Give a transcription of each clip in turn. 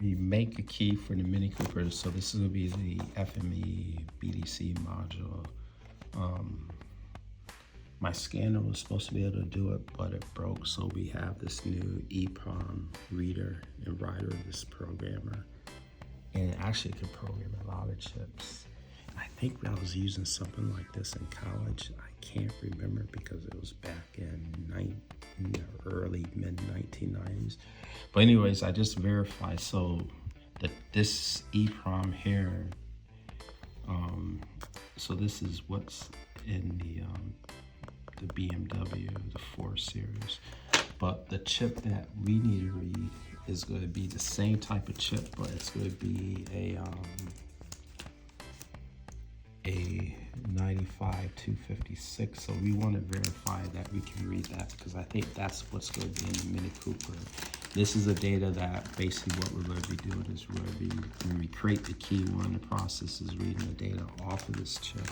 we make a key for the Mini Cooper. So this is gonna be the FME BDC module. My scanner was supposed to be able to do it, but it broke. So we have this new eeprom reader and writer of this programmer. And it actually could program a lot of chips. I think I was using something like this in college. I can't remember because it was back in the early mid 1990s. But anyways, I just verified. So this EEPROM here. So this is what's in the BMW, the 4 Series. But the chip that we need to read is going to be the same type of chip, but it's going to be a 95-256. So we want to verify that we can read that, because I think that's what's going to be in the Mini Cooper. This is the data that basically what we're going to be doing is we're going to be, when we create the key, one of the process is reading the data off of this chip,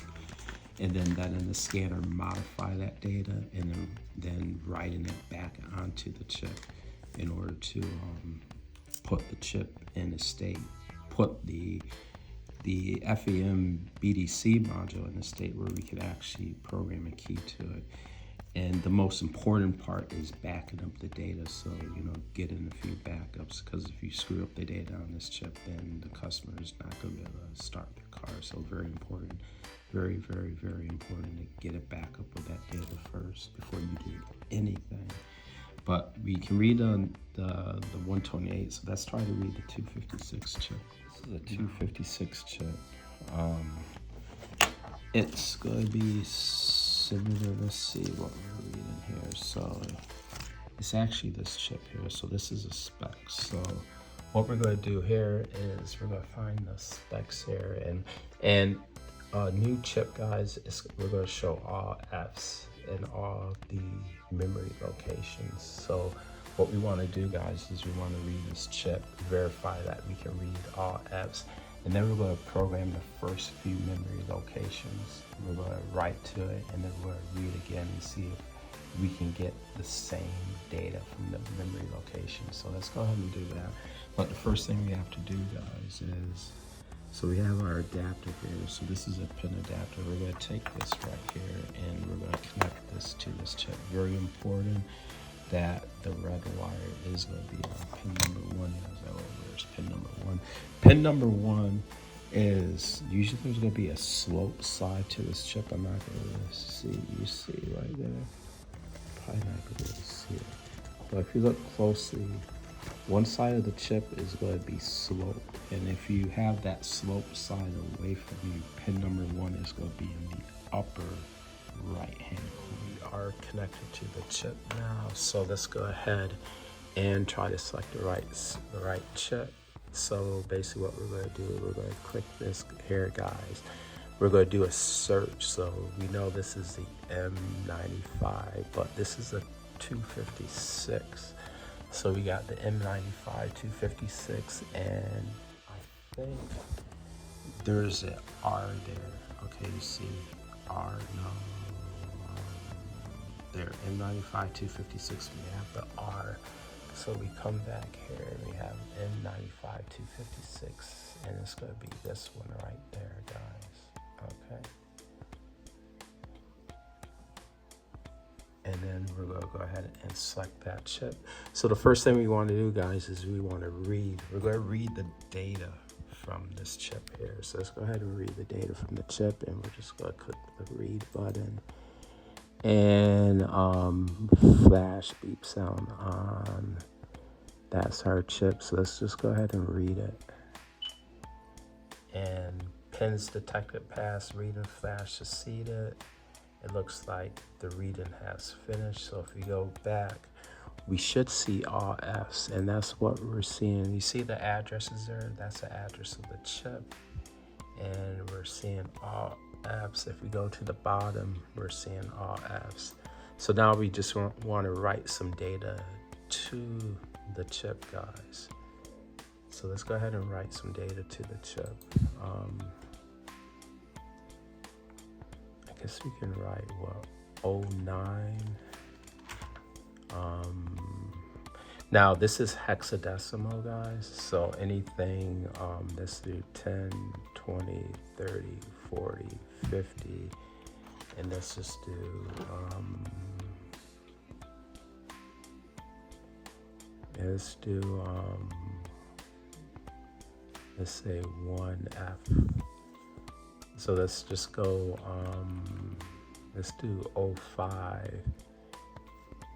and then that in the scanner modify that data, and then writing it back onto the chip in order to put the chip in a state, put the FEM BDC module in a state where we could actually program a key to it. And the most important part is backing up the data. So, getting a few backups, because if you screw up the data on this chip, then the customer is not going to be able to start their car. So very important, very, very, very important to get a backup of that data first before you do anything. But we can read on the 128, so let's try to read the 256 chip. This is a 256 chip. It's going to be similar. Let's see what we're reading here. So it's actually this chip here. So this is a spec. So what we're going to do here is we're going to find the specs here, and new chip, guys. We're going to show all F's and all the memory locations. So what we want to do, guys, is we want to read this chip, verify that we can read all F's, and then we're going to program the first few memory locations. We're going to write to it, and then we're going to read again and see if we can get the same data from the memory location. So let's go ahead and do that. But the first thing we have to do, guys, is, so we have our adapter here. So this is a pin adapter. We're going to take this right here and we're going to connect this to this chip. Very important that the red wire is going to be on pin number 1. There's pin number 1. Pin number 1 is, usually there's going to be a slope side to this chip. I'm not going to see, you see right there. Probably not going to be able to see it. But if you look closely, one side of the chip is going to be sloped, and if you have that slope side away from you, pin number 1 is going to be in the upper right hand corner. We are connected to the chip now, so let's go ahead and try to select the right chip. So basically what we're going to do, we're going to click this here, guys. We're going to do a search. So we know this is the M95, but this is a 256. So we got the M95 256, and I think there's an R there. Okay, you see R, no, there, M95 256, we have the R. So we come back here and we have M95 256, and it's going to be this one right there, guys. Okay. And then we're going to go ahead and select that chip. So the first thing we want to do, guys, is we want to read. We're going to read the data from this chip here. So let's go ahead and read the data from the chip, and we're just going to click the read button. And flash beep sound on. That's our chip. So let's just go ahead and read it. And pins detected pass reading flash succeeded. It looks like the reading has finished. So if we go back, we should see all F's, and that's what we're seeing. You see the addresses there? That's the address of the chip. And we're seeing all F's. If we go to the bottom, we're seeing all F's. So now we just want to write some data to the chip, guys. So let's go ahead and write some data to the chip. I guess we can write, what, 09. Now this is hexadecimal, guys, so anything, let's do 10, 20, 30, 40, 50, and let's just do, let's do, let's say 1F. So let's just go, let's do 05.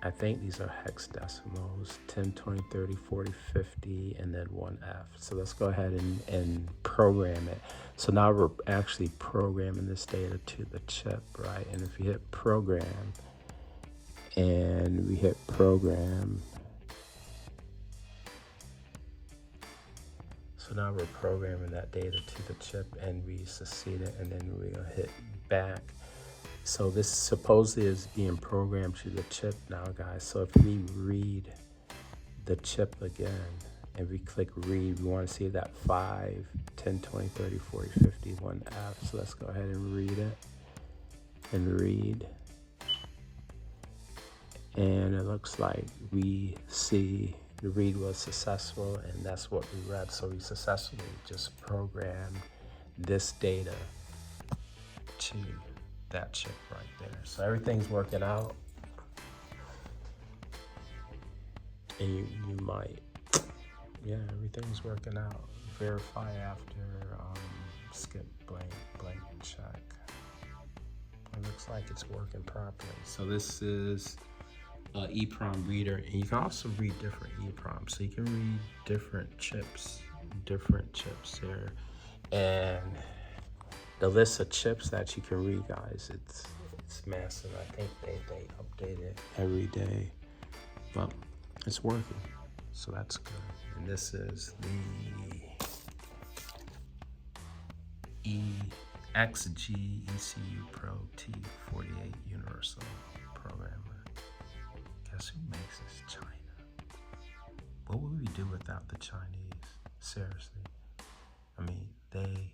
I think these are hex decimals, 10, 20, 30, 40, 50, and then 1F. So let's go ahead and program it. So now we're actually programming this data to the chip, right? And if you hit program, and we hit program, so now we're programming that data to the chip, and we succeed it, and then we'll hit back. So this supposedly is being programmed to the chip now, guys. So if we read the chip again and we click read, we want to see that 5, 10, 20, 30, 40, 50, 1F. So let's go ahead and read it and read. And it looks like we see the read was successful, and that's what we read. So we successfully just programmed this data to that chip right there. So everything's working out. And you might, yeah, everything's working out. Verify after, skip blank check. It looks like it's working properly. So this is an EEPROM reader, and you can also read different EEPROMs. So you can read different chips here. And the list of chips that you can read, guys, it's massive. I think they update it every day, but it's working, so that's good. And this is the XG ECU Pro T48 Universal Programmer. Guess who makes this? China. What would we do without the Chinese? Seriously. I mean, they